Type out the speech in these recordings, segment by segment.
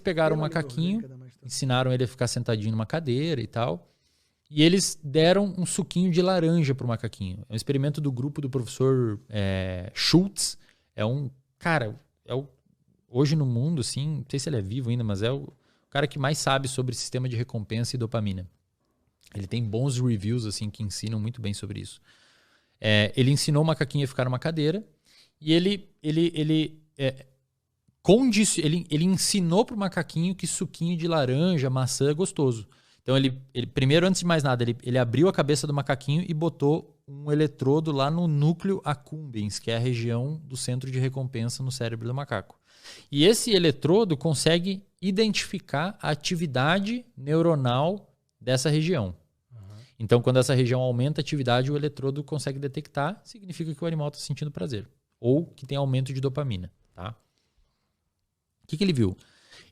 pegaram um macaquinho, ensinaram ele a ficar sentadinho numa cadeira e tal. E eles deram um suquinho de laranja pro macaquinho. É um experimento do grupo do professor Schultz. Cara, hoje no mundo, assim, não sei se ele é vivo ainda, mas é o cara que mais sabe sobre sistema de recompensa e dopamina. Ele tem bons reviews, assim, que ensinam muito bem sobre isso. Ele ensinou o macaquinho a ficar numa cadeira e ele ensinou pro macaquinho que suquinho de laranja, maçã é gostoso. Então, ele primeiro, antes de mais nada, ele abriu a cabeça do macaquinho e botou um eletrodo lá no núcleo accumbens, que é a região do centro de recompensa no cérebro do macaco. E esse eletrodo consegue identificar a atividade neuronal dessa região. Então, quando essa região aumenta a atividade, o eletrodo consegue detectar, significa que o animal está sentindo prazer. Ou que tem aumento de dopamina. Tá? O que ele viu?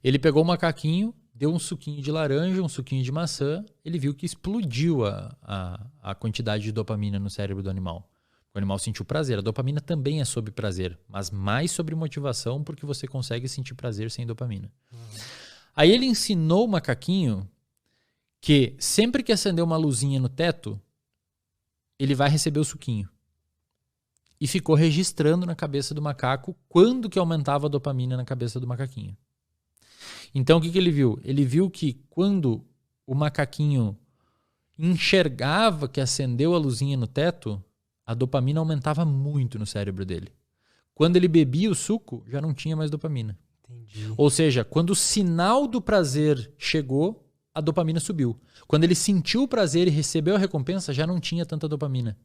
Ele pegou o macaquinho, deu um suquinho de laranja, um suquinho de maçã, ele viu que explodiu a quantidade de dopamina no cérebro do animal. O animal sentiu prazer. A dopamina também é sobre prazer, mas mais sobre motivação, porque você consegue sentir prazer sem dopamina. Aí ele ensinou o macaquinho que sempre que acender uma luzinha no teto, ele vai receber o suquinho. E ficou registrando na cabeça do macaco quando que aumentava a dopamina na cabeça do macaquinho. Então, o que ele viu? Ele viu que quando o macaquinho enxergava que acendeu a luzinha no teto, a dopamina aumentava muito no cérebro dele. Quando ele bebia o suco, já não tinha mais dopamina. Entendi. Ou seja, quando o sinal do prazer chegou, a dopamina subiu. Quando ele sentiu o prazer e recebeu a recompensa, já não tinha tanta dopamina.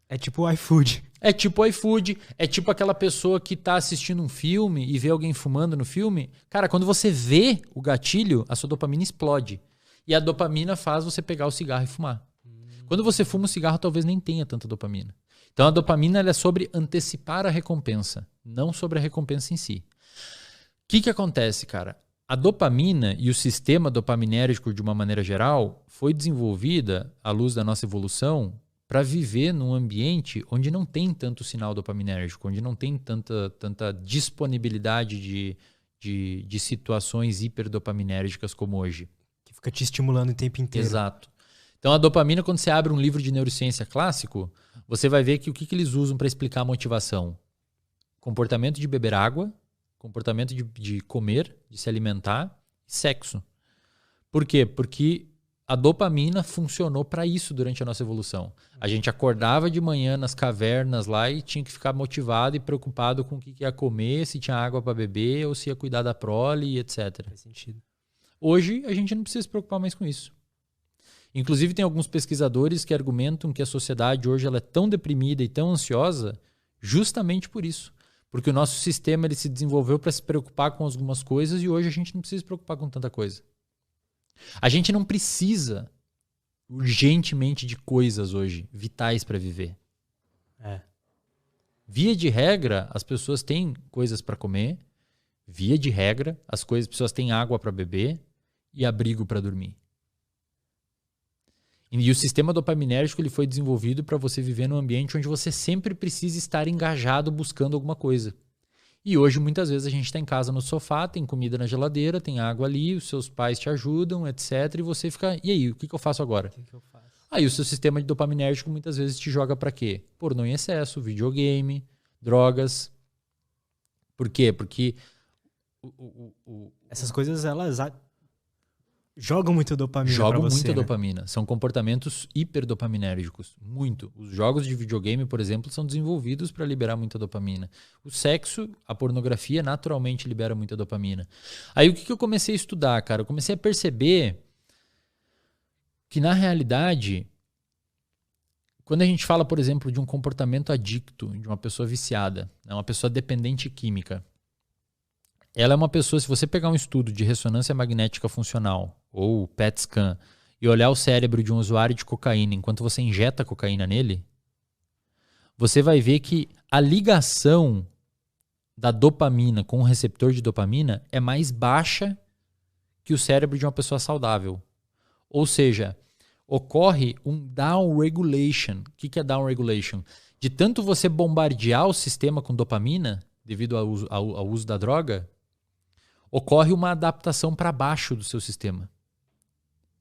É tipo o iFood. É tipo o iFood, é tipo aquela pessoa que tá assistindo um filme e vê alguém fumando no filme. Cara, quando você vê o gatilho, a sua dopamina explode. E a dopamina faz você pegar o cigarro e fumar. Quando você fuma o cigarro, talvez nem tenha tanta dopamina. Então a dopamina ela é sobre antecipar a recompensa, não sobre a recompensa em si. O que acontece, cara? A dopamina e o sistema dopaminérgico, de uma maneira geral, foi desenvolvida, à luz da nossa evolução, para viver num ambiente onde não tem tanto sinal dopaminérgico, onde não tem tanta disponibilidade de situações hiperdopaminérgicas como hoje. Que fica te estimulando o tempo inteiro. Exato. Então a dopamina, quando você abre um livro de neurociência clássico, você vai ver que o que eles usam para explicar a motivação? Comportamento de beber água, comportamento de comer, de se alimentar e sexo. Por quê? Porque a dopamina funcionou para isso durante a nossa evolução. A gente acordava de manhã nas cavernas lá e tinha que ficar motivado e preocupado com o que ia comer, se tinha água para beber ou se ia cuidar da prole, etc. Faz sentido. Hoje, a gente não precisa se preocupar mais com isso. Inclusive, tem alguns pesquisadores que argumentam que a sociedade hoje ela é tão deprimida e tão ansiosa justamente por isso. Porque o nosso sistema ele se desenvolveu para se preocupar com algumas coisas e hoje a gente não precisa se preocupar com tanta coisa. A gente não precisa urgentemente de coisas hoje vitais para viver. Via de regra, as pessoas têm coisas para comer. Via de regra, as pessoas têm água para beber e abrigo para dormir. E o sistema dopaminérgico ele foi desenvolvido para você viver num ambiente onde você sempre precisa estar engajado buscando alguma coisa. E hoje, muitas vezes, a gente está em casa no sofá, tem comida na geladeira, tem água ali, os seus pais te ajudam, etc. E você fica, e aí, o que eu faço agora? O que eu faço? Aí o seu sistema de dopaminérgico muitas vezes te joga para quê? Pornô em excesso, videogame, drogas. Por quê? Porque essas coisas, elas jogam muito dopamina pra jogam você, muita né? dopamina. São comportamentos hiperdopaminérgicos. Muito. Os jogos de videogame, por exemplo, são desenvolvidos para liberar muita dopamina. O sexo, a pornografia, naturalmente libera muita dopamina. Aí o que eu comecei a estudar, cara? Eu comecei a perceber que, na realidade, quando a gente fala, por exemplo, de um comportamento adicto, de uma pessoa viciada, uma pessoa dependente química, ela é uma pessoa, se você pegar um estudo de ressonância magnética funcional ou PET scan e olhar o cérebro de um usuário de cocaína enquanto você injeta cocaína nele, você vai ver que a ligação da dopamina com o receptor de dopamina é mais baixa que o cérebro de uma pessoa saudável. Ou seja, ocorre um downregulation. O que é downregulation? De tanto você bombardear o sistema com dopamina, devido ao uso da droga, ocorre uma adaptação para baixo do seu sistema.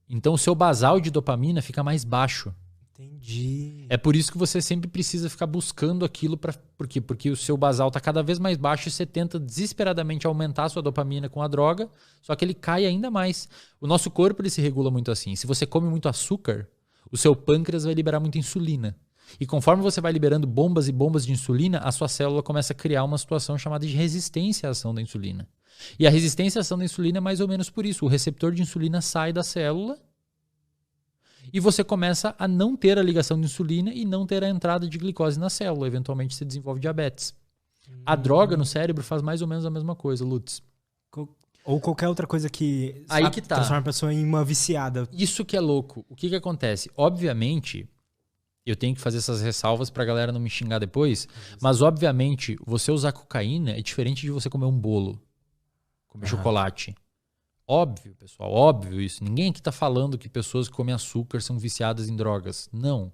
Então o seu basal de dopamina fica mais baixo. Entendi. É por isso que você sempre precisa ficar buscando aquilo. Por quê? Porque o seu basal está cada vez mais baixo e você tenta desesperadamente aumentar a sua dopamina com a droga, só que ele cai ainda mais. O nosso corpo ele se regula muito assim. Se você come muito açúcar, o seu pâncreas vai liberar muita insulina. E conforme você vai liberando bombas e bombas de insulina, a sua célula começa a criar uma situação chamada de resistência à ação da insulina. E a resistência à ação da insulina é mais ou menos por isso. O receptor de insulina sai da célula e você começa a não ter a ligação de insulina e não ter a entrada de glicose na célula. Eventualmente você desenvolve diabetes. A droga no cérebro faz mais ou menos a mesma coisa, Lutz. Ou qualquer outra coisa que, Aí que tá. transforma a pessoa em uma viciada. Isso que é louco. O que acontece? Obviamente, eu tenho que fazer essas ressalvas pra galera não me xingar depois, mas obviamente, você usar cocaína é diferente de você comer um bolo, comer chocolate. Óbvio, pessoal, óbvio isso. Ninguém aqui tá falando que pessoas que comem açúcar são viciadas em drogas. Não.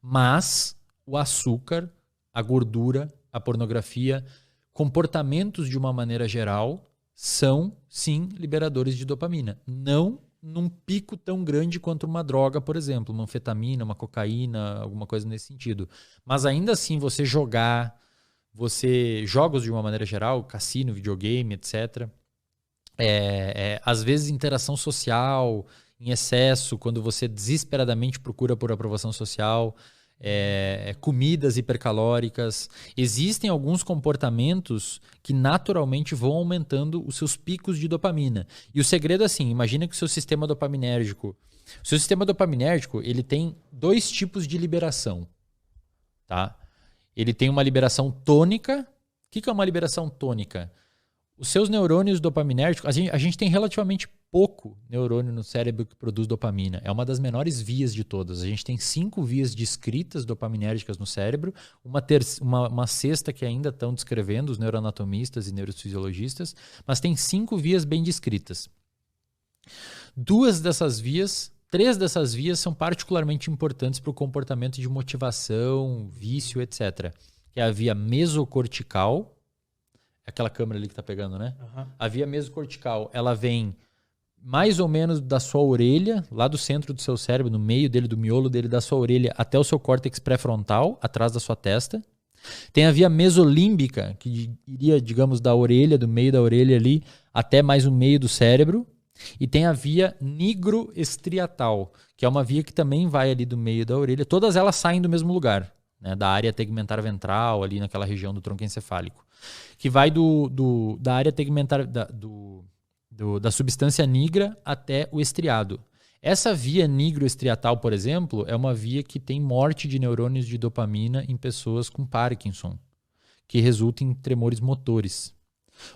Mas o açúcar, a gordura, a pornografia, comportamentos de uma maneira geral são, sim, liberadores de dopamina. Não num pico tão grande quanto uma droga, por exemplo, uma anfetamina, uma cocaína, alguma coisa nesse sentido. Mas ainda assim, jogos de uma maneira geral, cassino, videogame, etc., às vezes interação social em excesso, quando você desesperadamente procura por aprovação social, comidas hipercalóricas. Existem alguns comportamentos que naturalmente vão aumentando os seus picos de dopamina. E o segredo é assim, imagina que o seu sistema dopaminérgico, ele tem 2 tipos de liberação. Tá? Ele tem uma liberação tônica. O que é uma liberação tônica? Os seus neurônios dopaminérgicos, a gente tem relativamente pouco neurônio no cérebro que produz dopamina. É uma das menores vias de todas. A gente tem 5 vias descritas dopaminérgicas no cérebro, uma sexta que ainda estão descrevendo os neuroanatomistas e neurofisiologistas, mas tem 5 vias bem descritas. 3 dessas vias são particularmente importantes para o comportamento de motivação, vício, etc. Que é a via mesocortical, aquela câmera ali que tá pegando, né? A via mesocortical, ela vem mais ou menos da sua orelha, lá do centro do seu cérebro, no meio dele, do miolo dele, da sua orelha até o seu córtex pré-frontal, atrás da sua testa. Tem a via mesolímbica, que iria, digamos, da orelha, do meio da orelha ali, até mais o meio do cérebro. E tem a via nigroestriatal, que é uma via que também vai ali do meio da orelha. Todas elas saem do mesmo lugar, né, da área tegmentar ventral, ali naquela região do tronco encefálico, que vai da área tegmentar, da substância nigra até o estriado. Essa via nigroestriatal, por exemplo, é uma via que tem morte de neurônios de dopamina em pessoas com Parkinson, que resulta em tremores motores.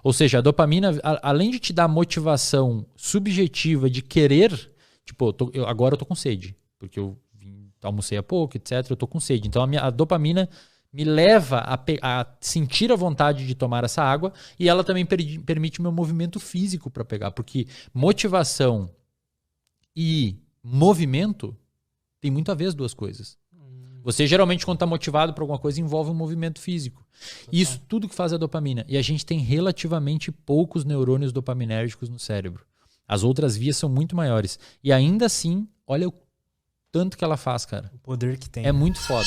Ou seja, a dopamina, além de te dar motivação subjetiva de querer, tipo, agora eu tô com sede, porque eu almocei há pouco, etc. Eu tô com sede. Então a dopamina me leva a sentir a vontade de tomar essa água e ela também permite o meu movimento físico para pegar, porque motivação e movimento tem muito a ver as duas coisas. Você geralmente quando está motivado por alguma coisa envolve um movimento físico. E isso tudo que faz a dopamina. E a gente tem relativamente poucos neurônios dopaminérgicos no cérebro. As outras vias são muito maiores. E ainda assim, olha o tanto que ela faz, cara. O poder que tem. É muito foda.